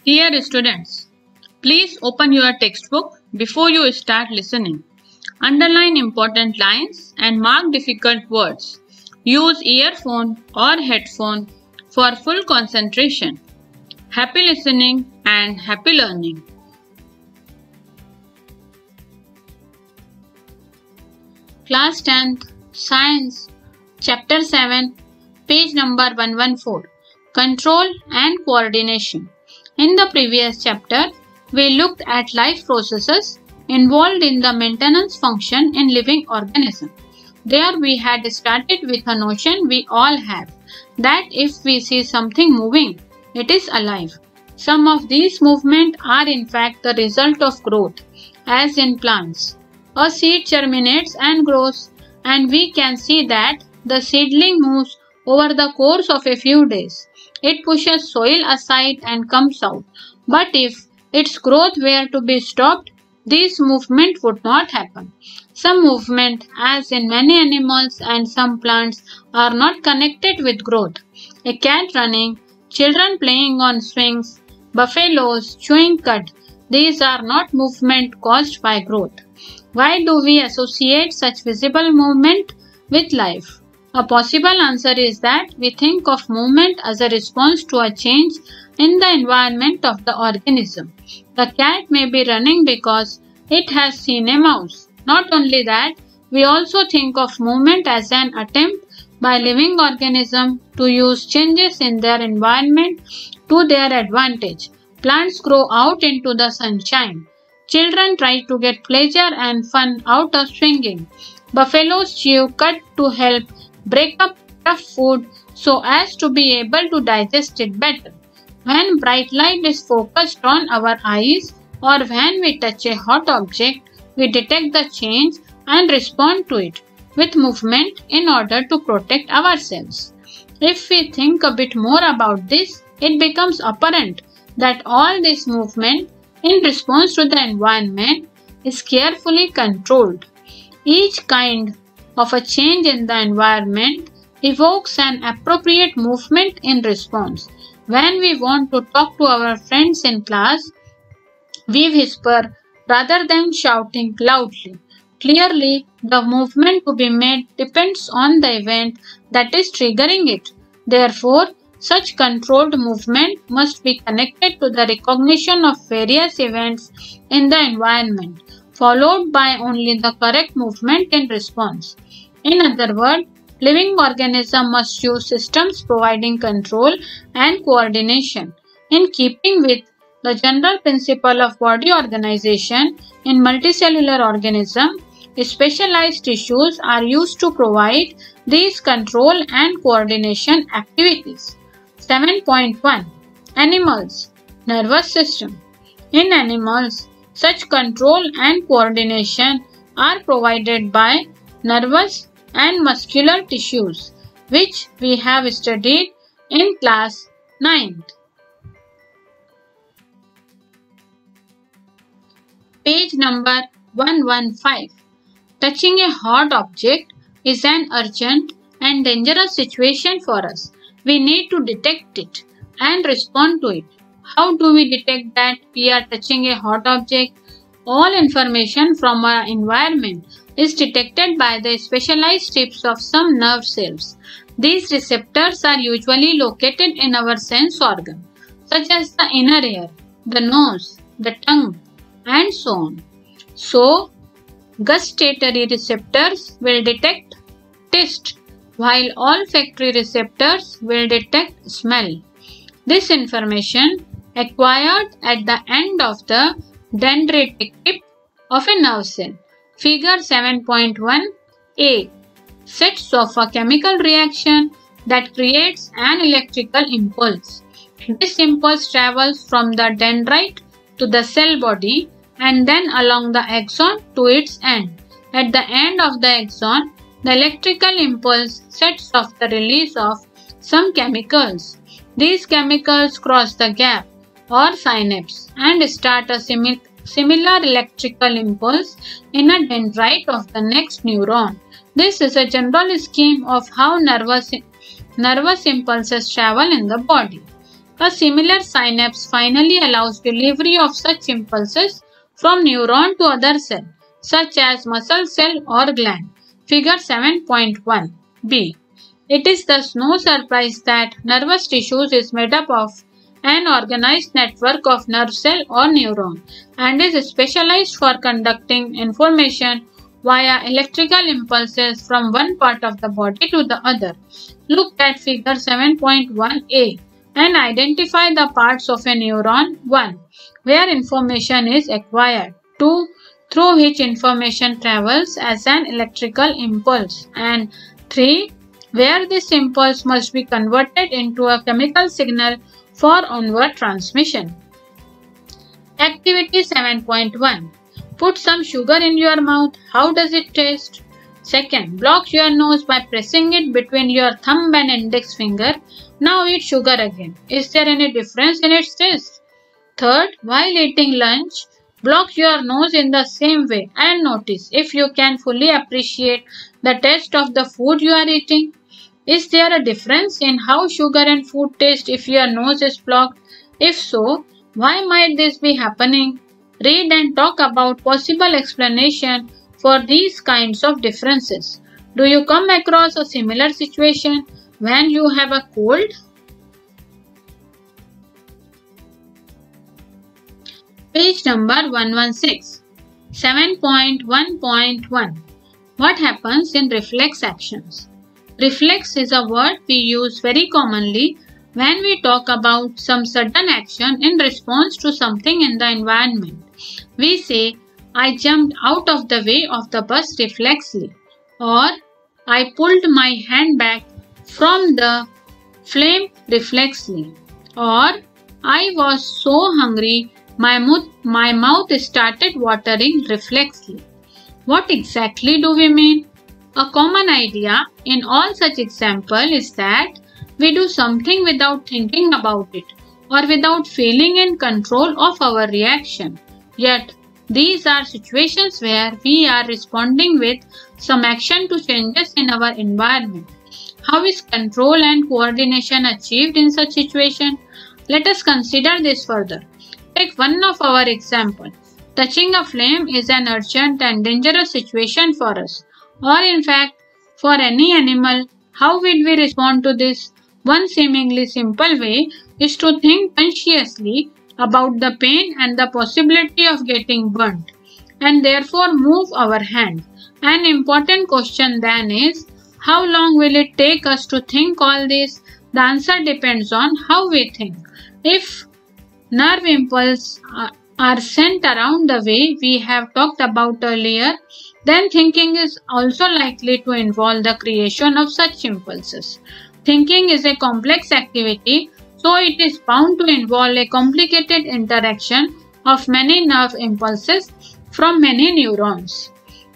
Dear students, please open your textbook before you start listening. Underline important lines and mark difficult words. Use earphone or headphone for full concentration. Happy listening and happy learning. Class 10th Science Chapter 7 Page number 114 Control and Coordination. In the previous chapter, we looked at life processes involved in the maintenance function in living organism. There we had started with a notion we all have, that if we see something moving, it is alive. Some of these movements are in fact the result of growth, as in plants. A seed germinates and grows, and we can see that the seedling moves over the course of a few days. It pushes soil aside and comes out. But if its growth were to be stopped, this movement would not happen. Some movement, as in many animals and some plants, are not connected with growth. A cat running, children playing on swings, buffaloes chewing cud, these are not movement caused by growth. Why do we associate such visible movement with life? A possible answer is that we think of movement as a response to a change in the environment of the organism. The cat may be running because it has seen a mouse. Not only that, we also think of movement as an attempt by living organisms to use changes in their environment to their advantage. Plants grow out into the sunshine. Children try to get pleasure and fun out of swinging. Buffaloes chew cud to help break up tough food so as to be able to digest it better. When bright light is focused on our eyes or when we touch a hot object, we detect the change and respond to it with movement in order to protect ourselves. If we think a bit more about this, it becomes apparent that all this movement in response to the environment is carefully controlled. Each kind of a change in the environment evokes an appropriate movement in response. When we want to talk to our friends in class, we whisper rather than shouting loudly. Clearly, the movement to be made depends on the event that is triggering it. Therefore, such controlled movement must be connected to the recognition of various events in the environment, followed by only the correct movement in response. In other words, living organisms must use systems providing control and coordination. In keeping with the general principle of body organization in multicellular organisms, specialized tissues are used to provide these control and coordination activities. 7.1 Animals Nervous System. In animals, such control and coordination are provided by nervous and muscular tissues, which we have studied in class 9th. Page number 115. Touching a hot object is an urgent and dangerous situation for us. We need to detect it and respond to it. How do we detect that we are touching a hot object? All information from our environment is detected by the specialized tips of some nerve cells. These receptors are usually located in our sense organ, such as the inner ear, the nose, the tongue, and so on. So, gustatory receptors will detect taste, while olfactory receptors will detect smell. This information acquired at the end of the dendritic tip of a nerve cell. Figure 7.1a sets of a chemical reaction that creates an electrical impulse. This impulse travels from the dendrite to the cell body and then along the axon to its end. At the end of the axon, the electrical impulse sets off the release of some chemicals. These chemicals cross the gap or synapse and start a similar electrical impulse in a dendrite of the next neuron. This is a general scheme of how nervous impulses travel in the body. A similar synapse finally allows delivery of such impulses from neuron to other cell, such as muscle cell or gland. Figure 7.1b. It is thus no surprise that nervous tissues is made up of an organized network of nerve cell or neuron and is specialized for conducting information via electrical impulses from one part of the body to the other. Look at figure 7.1a and identify the parts of a neuron. 1. Where information is acquired. 2. Through which information travels as an electrical impulse. And 3. Where this impulse must be converted into a chemical signal for onward transmission. Activity 7.1. Put some sugar in your mouth. How does it taste? Second, block your nose by pressing it between your thumb and index finger. Now eat sugar again. Is there any difference in its taste? Third, while eating lunch, block your nose in the same way and notice if you can fully appreciate the taste of the food you are eating. Is there a difference in how sugar and food taste if your nose is blocked? If so, why might this be happening? Read and talk about possible explanation for these kinds of differences. Do you come across a similar situation when you have a cold? Page number 116. 7.1.1. What happens in reflex actions? Reflex is a word we use very commonly when we talk about some sudden action in response to something in the environment. We say, I jumped out of the way of the bus reflexly, or I pulled my hand back from the flame reflexly, or I was so hungry my mouth started watering reflexly. What exactly do we mean? A common idea in all such examples is that we do something without thinking about it or without feeling in control of our reaction. Yet, these are situations where we are responding with some action to changes in our environment. How is control and coordination achieved in such situation? Let us consider this further. Take one of our examples. Touching a flame is an urgent and dangerous situation for us, or in fact, for any animal. How would we respond to this? One seemingly simple way is to think consciously about the pain and the possibility of getting burnt, and therefore move our hand. An important question then is, how long will it take us to think all this? The answer depends on how we think. If nerve impulses are sent around the way we have talked about earlier, then thinking is also likely to involve the creation of such impulses. Thinking is a complex activity, so it is bound to involve a complicated interaction of many nerve impulses from many neurons.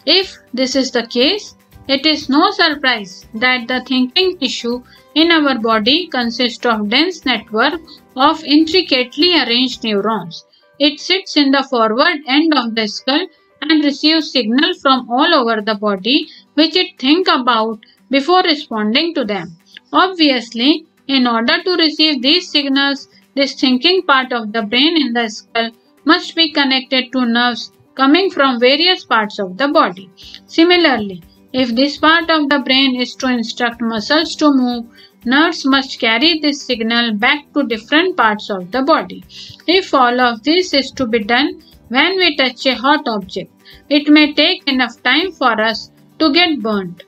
If this is the case, it is no surprise that the thinking tissue in our body consists of dense network of intricately arranged neurons. It sits in the forward end of the skull and receives signals from all over the body which it thinks about before responding to them. Obviously, in order to receive these signals, this thinking part of the brain in the skull must be connected to nerves coming from various parts of the body. Similarly, if this part of the brain is to instruct muscles to move, nerves must carry this signal back to different parts of the body. If all of this is to be done when we touch a hot object, it may take enough time for us to get burnt.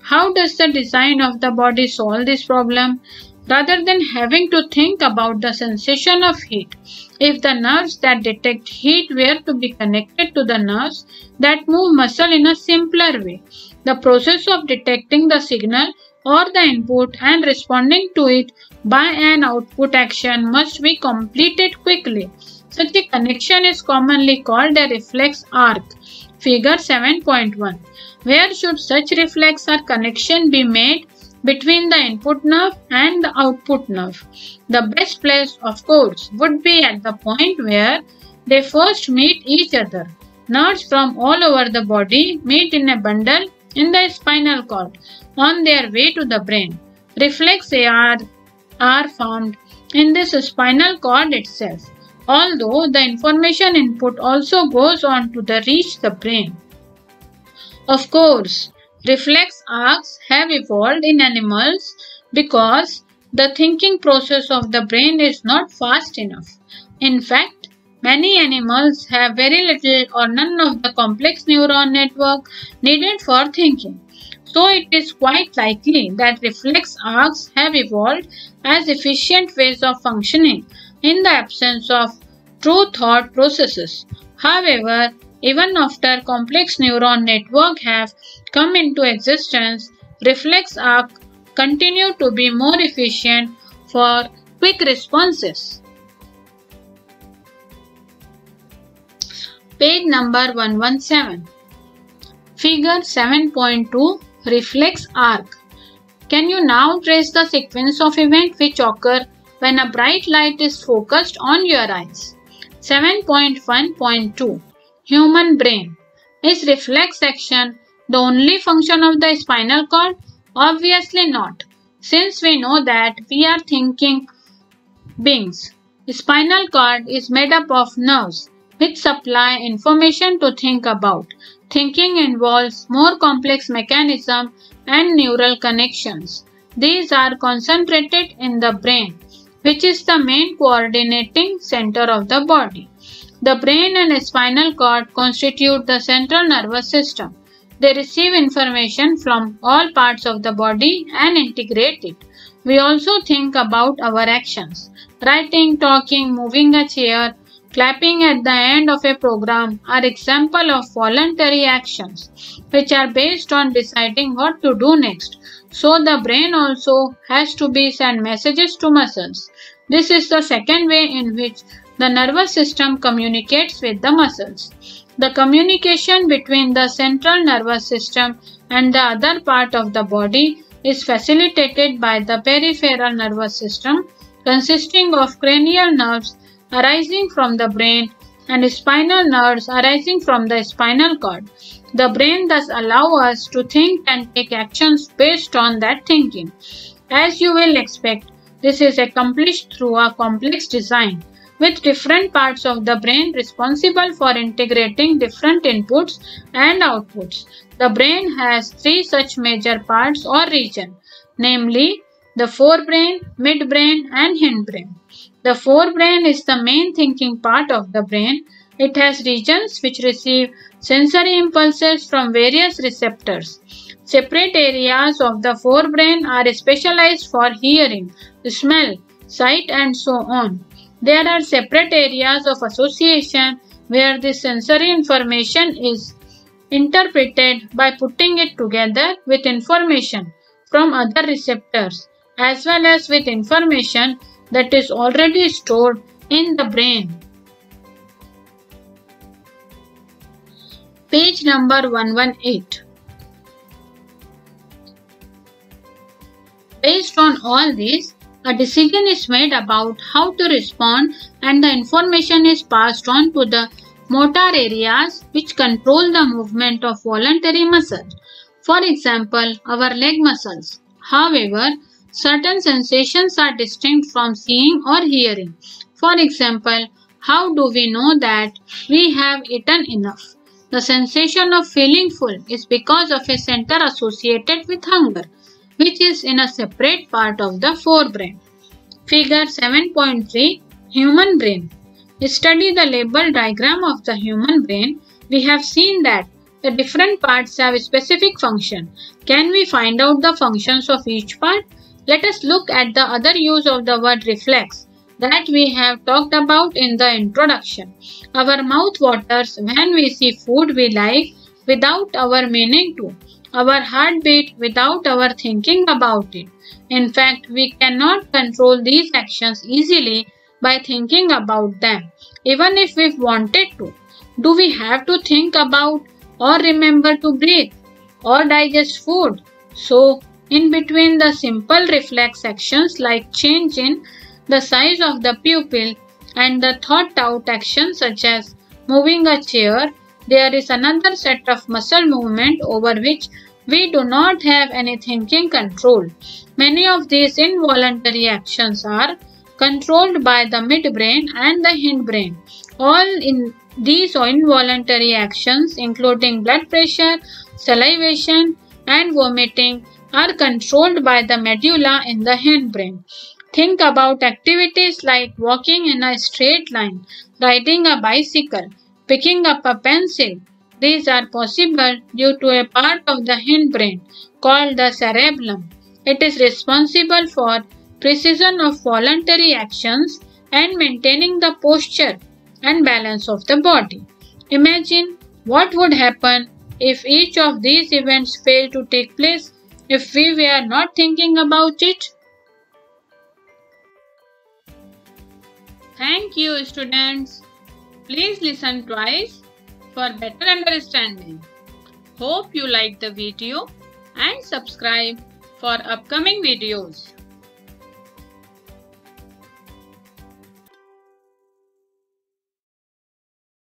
How does the design of the body solve this problem? Rather than having to think about the sensation of heat, if the nerves that detect heat were to be connected to the nerves that move muscle in a simpler way, the process of detecting the signal or the input and responding to it by an output action must be completed quickly. Such a connection is commonly called a reflex arc. Figure 7.1. Where should such reflex or connection be made between the input nerve and the output nerve? The best place, of course, would be at the point where they first meet each other. Nerves from all over the body meet in a bundle in the spinal cord on their way to the brain. Reflexes are formed in this spinal cord itself, although the information input also goes on to reach the brain. Of course, reflex arcs have evolved in animals because the thinking process of the brain is not fast enough. In fact, many animals have very little or none of the complex neuron network needed for thinking. So it is quite likely that reflex arcs have evolved as efficient ways of functioning in the absence of true thought processes. However, even after complex neuron networks have come into existence, reflex arcs continue to be more efficient for quick responses. Page number 117. Figure 7.2 Reflex arc. Can you now trace the sequence of events which occur when a bright light is focused on your eyes? 7.1.2 Human brain. Is reflex action the only function of the spinal cord? Obviously not, since we know that we are thinking beings. Spinal cord is made up of nerves which supply information to think about. Thinking involves more complex mechanisms and neural connections. These are concentrated in the brain, which is the main coordinating center of the body. The brain and spinal cord constitute the central nervous system. They receive information from all parts of the body and integrate it. We also think about our actions. Writing, talking, moving a chair, clapping at the end of a program are examples of voluntary actions which are based on deciding what to do next. So the brain also has to send messages to muscles. This is the second way in which the nervous system communicates with the muscles. The communication between the central nervous system and the other part of the body is facilitated by the peripheral nervous system, consisting of cranial nerves arising from the brain and spinal nerves arising from the spinal cord. The brain thus allows us to think and take actions based on that thinking. As you will expect, this is accomplished through a complex design, with different parts of the brain responsible for integrating different inputs and outputs. The brain has three such major parts or regions, namely the forebrain, midbrain, and hindbrain. The forebrain is the main thinking part of the brain. It has regions which receive sensory impulses from various receptors. Separate areas of the forebrain are specialized for hearing, smell, sight, and so on. There are separate areas of association where the sensory information is interpreted by putting it together with information from other receptors, as well as with information that is already stored in the brain. Page number 118. Based on all this, a decision is made about how to respond, and the information is passed on to the motor areas which control the movement of voluntary muscles. For example, our leg muscles. However, certain sensations are distinct from seeing or hearing. For example, how do we know that we have eaten enough? The sensation of feeling full is because of a center associated with hunger, which is in a separate part of the forebrain. Figure 7.3 Human brain. Study the label diagram of the human brain. We have seen that the different parts have a specific function. Can we find out the functions of each part? Let us look at the other use of the word reflex that we have talked about in the introduction. Our mouth waters when we see food we like without our meaning to. Our heart beats without our thinking about it. In fact, we cannot control these actions easily by thinking about them, even if we wanted to. Do we have to think about or remember to breathe or digest food? So, in between the simple reflex actions like change in the size of the pupil and the thought out actions such as moving a chair, there is another set of muscle movement over which we do not have any thinking control. Many of these involuntary actions are controlled by the midbrain and the hindbrain. All in these involuntary actions, including blood pressure, salivation, and vomiting, are controlled by the medulla in the hindbrain. Think about activities like walking in a straight line, riding a bicycle, picking up a pencil. These are possible due to a part of the hindbrain called the cerebellum. It is responsible for precision of voluntary actions and maintaining the posture and balance of the body. Imagine what would happen if each of these events failed to take place if we were not thinking about it. Thank you, students. Please listen twice for better understanding. Hope you like the video and subscribe for upcoming videos.